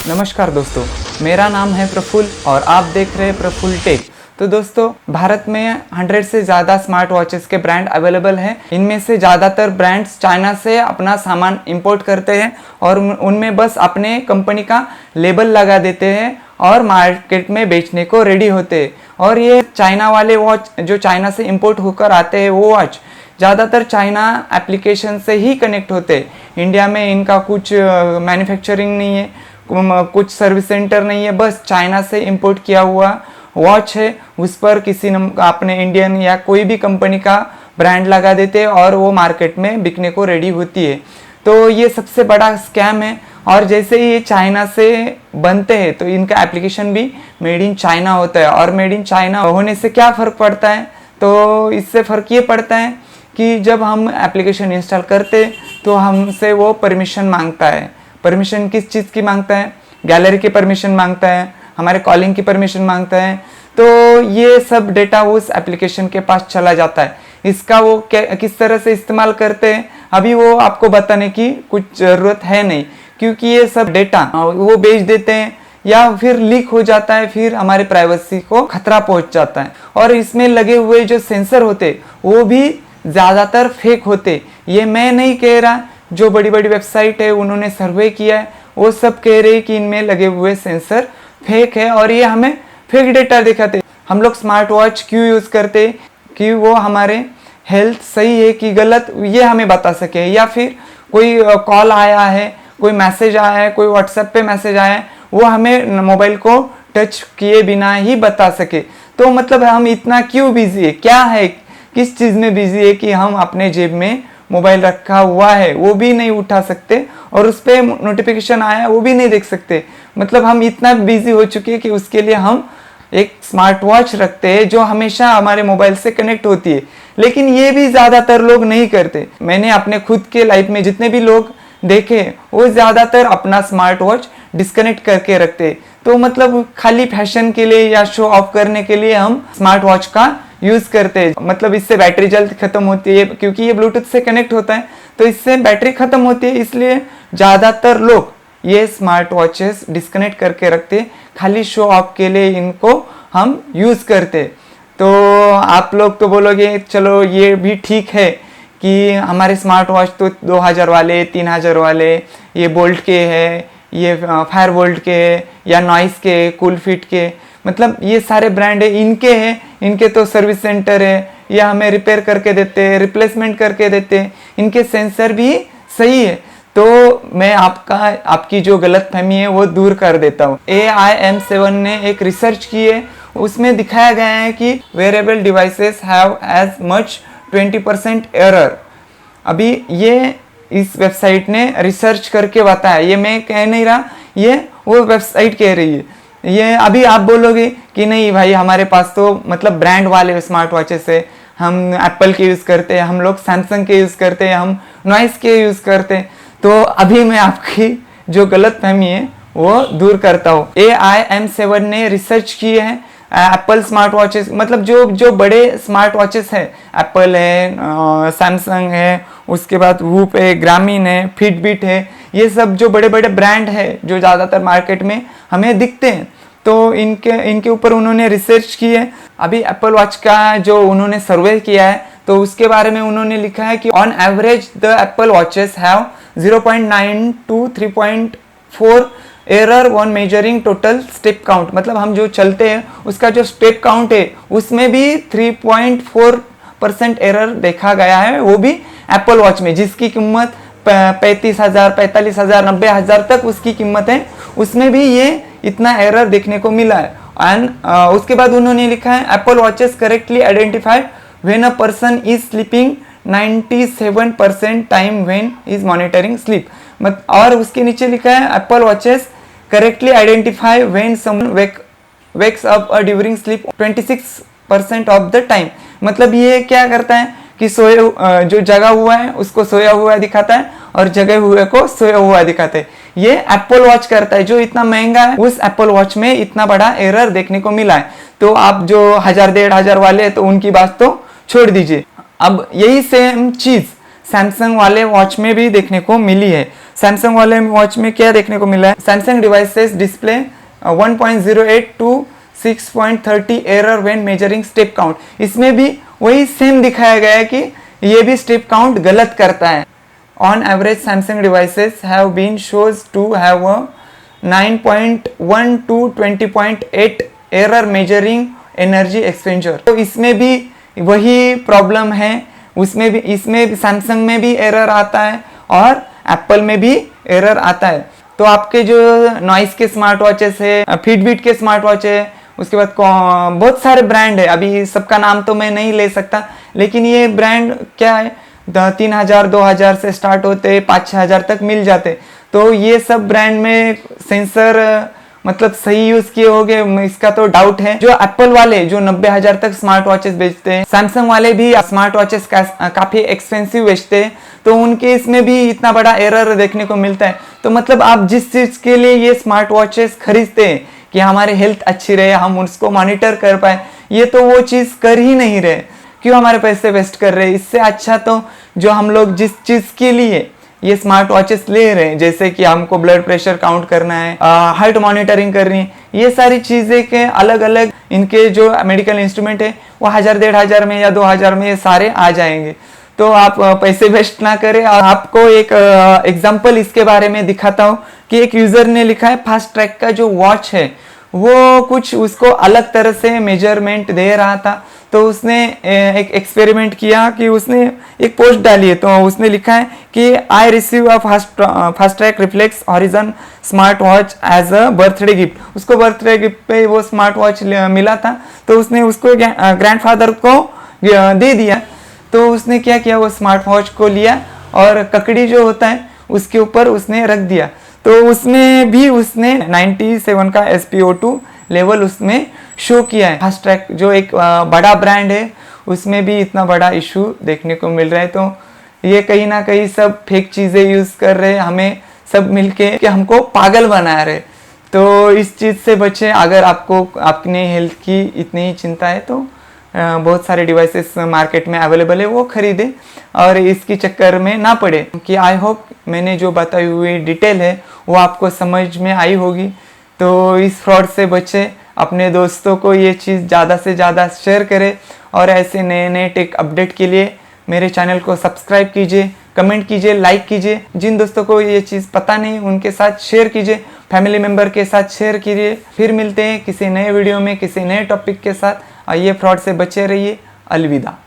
नमस्कार दोस्तों, मेरा नाम है प्रफुल्ल और आप देख रहे हैं प्रफुल्ल टेक। तो दोस्तों, भारत में 100 से ज़्यादा स्मार्ट वॉचेस के ब्रांड अवेलेबल हैं। इनमें से ज़्यादातर ब्रांड्स चाइना से अपना सामान इंपोर्ट करते हैं और उनमें बस अपने कंपनी का लेबल लगा देते हैं और मार्केट में बेचने को रेडी होते हैं। और ये चाइना वाले वॉच जो चाइना से इंपोर्ट होकर आते हैं वो वॉच ज़्यादातर चाइना एप्लीकेशन से ही कनेक्ट होते हैं। इंडिया में इनका कुछ मैन्युफैक्चरिंग नहीं है, कुछ सर्विस सेंटर नहीं है, बस चाइना से इंपोर्ट किया हुआ वॉच है। उस पर किसी ने अपने इंडियन या कोई भी कंपनी का ब्रांड लगा देते हैं और वो मार्केट में बिकने को रेडी होती है। तो ये सबसे बड़ा स्कैम है। और जैसे ही ये चाइना से बनते हैं तो इनका एप्लीकेशन भी मेड इन चाइना होता है। और मेड इन चाइना होने से क्या फ़र्क पड़ता है? तो इससे फ़र्क ये पड़ता है कि जब हम एप्लीकेशन इंस्टॉल करते तो हमसे वो परमिशन मांगता है। परमिशन किस चीज़ की मांगता है? गैलरी की परमिशन मांगता है, हमारे कॉलिंग की परमिशन मांगता है। तो ये सब डेटा उस एप्लीकेशन के पास चला जाता है। इसका वो किस तरह से इस्तेमाल करते हैं अभी वो आपको बताने की कुछ ज़रूरत है नहीं, क्योंकि ये सब डेटा वो बेच देते हैं या फिर लीक हो जाता है, फिर हमारे प्राइवेसी को खतरा पहुंच जाता है। और इसमें लगे हुए जो सेंसर होते वो भी ज़्यादातर फेक होते। ये मैं नहीं कह रहा, जो बड़ी बड़ी वेबसाइट है उन्होंने सर्वे किया है वो सब कह रहे हैं कि इनमें लगे हुए सेंसर फेक है और ये हमें फेक डेटा दिखाते। हम लोग स्मार्ट वॉच क्यों यूज़ करते कि वो हमारे हेल्थ सही है कि गलत ये हमें बता सके, या फिर कोई कॉल आया है, कोई मैसेज आया है, कोई व्हाट्सएप पे मैसेज आया है, वो हमें मोबाइल को टच किए बिना ही बता सके। तो मतलब हम इतना क्यों बिजी है, क्या है, किस चीज़ में बिजी है कि हम अपने जेब में मोबाइल रखा हुआ है वो भी नहीं उठा सकते और उस पर नोटिफिकेशन आया वो भी नहीं देख सकते। मतलब हम इतना बिजी हो चुके हैं कि उसके लिए हम एक स्मार्ट वॉच रखते हैं जो हमेशा हमारे मोबाइल से कनेक्ट होती है। लेकिन ये भी ज़्यादातर लोग नहीं करते। मैंने अपने खुद के लाइफ में जितने भी लोग देखे वो ज़्यादातर अपना स्मार्ट वॉच डिस्कनेक्ट करके रखते। तो मतलब खाली फैशन के लिए या शो ऑफ करने के लिए हम स्मार्ट वॉच का यूज़ करते हैं। मतलब इससे बैटरी जल्द ख़त्म होती है, क्योंकि ये ब्लूटूथ से कनेक्ट होता है तो इससे बैटरी ख़त्म होती है। इसलिए ज़्यादातर लोग ये स्मार्ट वॉचेस डिस्कनेक्ट करके रखते, खाली शो ऑफ के लिए इनको हम यूज़ करते। तो आप लोग तो बोलोगे चलो ये भी ठीक है कि हमारे स्मार्ट वॉच तो 2000 वाले, 3000 वाले, ये बोल्ट के है, ये फायर बोल्ट के या नॉइस के, कूल फिट के, मतलब ये सारे ब्रांड है, इनके हैं, इनके तो सर्विस सेंटर है या हमें रिपेयर करके देते हैं, रिप्लेसमेंट करके देते हैं, इनके सेंसर भी सही है। तो मैं आपकी जो गलतफहमी है वो दूर कर देता हूँ। AIM7 ने एक रिसर्च की है, उसमें दिखाया गया है कि wearable devices have as much 20% error. अभी ये इस वेबसाइट ने रिसर्च करके बताया, ये मैं कह नहीं रहा, ये वो वेबसाइट कह रही है। ये अभी आप बोलोगे कि नहीं भाई हमारे पास तो मतलब ब्रांड वाले स्मार्ट वॉचेस है, हम एप्पल के यूज़ करते हैं, हम लोग सैमसंग के यूज़ करते हैं, हम नॉइस के यूज़ करते हैं। तो अभी मैं आपकी जो गलतफहमी है वो दूर करता हूँ। AIM7 ने रिसर्च की है एप्पल स्मार्ट वॉचेस, मतलब जो बड़े स्मार्ट वॉचेस है, एप्पल है, सैमसंग है, उसके बाद वूप है, ग्रामीन है, फिटबिट है, ये सब जो बड़े बड़े ब्रांड है जो ज़्यादातर मार्केट में हमें दिखते हैं। तो इनके ऊपर उन्होंने रिसर्च की है। अभी एप्पल वॉच का जो उन्होंने सर्वे किया है तो उसके बारे में उन्होंने लिखा है कि on average the Apple watches have 0.9 to 3.4 error one measuring total step count. मतलब हम जो चलते हैं उसका जो स्टेप काउंट है उसमें भी 3.4% एरर देखा गया है, वो भी एप्पल वॉच में, जिसकी कीमत 35,000, 45,000, 90,000 तक उसकी कीमत है, उसमें भी ये इतना एरर देखने को मिला है। एंड उसके बाद उन्होंने लिखा है Apple watches correctly identified when a person is sleeping 97% time when is monitoring sleep. और उसके नीचे लिखा है Apple watches correctly identify when someone wakes up during sleep 26% of the time. मतलब ये क्या करता है कि जो जगा हुआ है उसको सोया हुआ दिखाता है और जगे हुए को सोया हुआ दिखाता है। ये एप्पल वॉच करता है, जो इतना महंगा है उस एप्पल वॉच में इतना बड़ा एरर देखने को मिला है। तो आप जो 1000, 1500 वाले हैं तो उनकी बात तो छोड़ दीजिए। अब यही सेम चीज सैमसंग वाले वॉच में भी देखने को मिली है। सैमसंग वाले वॉच में क्या देखने को मिला है, Samsung devices display 1.08 to 6.30 error when measuring step count. इसमें भी वही सेम दिखाया गया है कि ये भी स्टेप काउंट गलत करता है। On average Samsung devices have been shows to have 9.1 to 20.8 error measuring energy expenditure. तो इसमें भी वही प्रॉब्लम है, उसमें भी, इसमें सैमसंग में भी एरर आता है और एप्पल में भी एरर आता है। तो आपके जो नॉइस के स्मार्ट वॉचेस है, फिटबिट के स्मार्ट वॉच है, उसके बाद बहुत सारे ब्रांड है, अभी सबका नाम तो मैं नहीं ले सकता, लेकिन ये ब्रांड क्या है 3000 2000 से स्टार्ट होते 5-6 हज़ार तक मिल जाते। तो ये सब ब्रांड में सेंसर मतलब सही यूज किए होंगे, इसका तो डाउट है। जो एप्पल वाले जो 90,000 तक स्मार्ट वॉचेस बेचते हैं, सैमसंग वाले भी स्मार्ट वॉचेस काफी एक्सपेंसिव बेचते हैं, तो उनके इसमें भी इतना बड़ा एरर देखने को मिलता है। तो मतलब आप जिस चीज के लिए ये स्मार्ट वॉचेस खरीदते हैं कि हमारी हेल्थ अच्छी रहे, हम उसको मॉनिटर कर पाए, ये तो वो चीज कर ही नहीं रहे, क्यों हमारे पैसे वेस्ट कर रहे हैं। इससे अच्छा तो जो हम लोग जिस चीज के लिए ये स्मार्ट वॉचेस ले रहे हैं, जैसे कि हमको ब्लड प्रेशर काउंट करना है, हार्ट मॉनिटरिंग करनी है, ये सारी चीजें के अलग अलग इनके जो मेडिकल इंस्ट्रूमेंट है वो 1000-1500 में या 2000 में ये सारे आ जाएंगे। तो आप पैसे वेस्ट ना करें। और आपको एक एग्जांपल इसके बारे में दिखाता हूँ कि एक यूजर ने लिखा है फास्ट ट्रैक का जो वॉच है वो कुछ उसको अलग तरह से मेजरमेंट दे रहा था। तो उसने एक एक्सपेरिमेंट किया कि उसने एक पोस्ट डाली है, तो उसने लिखा है कि I receive a Fastrack Reflex Horizon smart watch as a birthday gift. उसको बर्थडे गिफ्ट पे वो स्मार्ट वॉच मिला था, तो उसने उसको ग्रैंडफादर को दे दिया। तो उसने क्या किया, वो स्मार्ट वॉच को लिया और ककड़ी जो होता है उसके ऊपर उसने रख दिया। तो उसमें भी उसने 97 का SpO2 लेवल उसमें शो किया है। फास्ट ट्रैक जो एक बड़ा ब्रांड है उसमें भी इतना बड़ा इशू देखने को मिल रहा है। तो ये कहीं ना कहीं सब फेक चीज़ें यूज़ कर रहे हैं, हमें सब मिलके कि हमको पागल बना रहे। तो इस चीज़ से बचें। अगर आपको अपने हेल्थ की इतनी ही चिंता है तो बहुत सारे डिवाइसेस मार्केट में अवेलेबल है, वो खरीदें और इसकी चक्कर में ना पड़े। कि आई होप मैंने जो बताई हुई डिटेल है वो आपको समझ में आई होगी। तो इस फ्रॉड से बचे, अपने दोस्तों को ये चीज़ ज़्यादा से ज़्यादा शेयर करें और ऐसे नए नए टेक अपडेट के लिए मेरे चैनल को सब्सक्राइब कीजिए, कमेंट कीजिए, लाइक कीजिए। जिन दोस्तों को ये चीज़ पता नहीं उनके साथ शेयर कीजिए, फैमिली मेम्बर के साथ शेयर कीजिए। फिर मिलते हैं किसी नए वीडियो में किसी नए टॉपिक के साथ। ये फ्रॉड से बचे रहिए। अलविदा।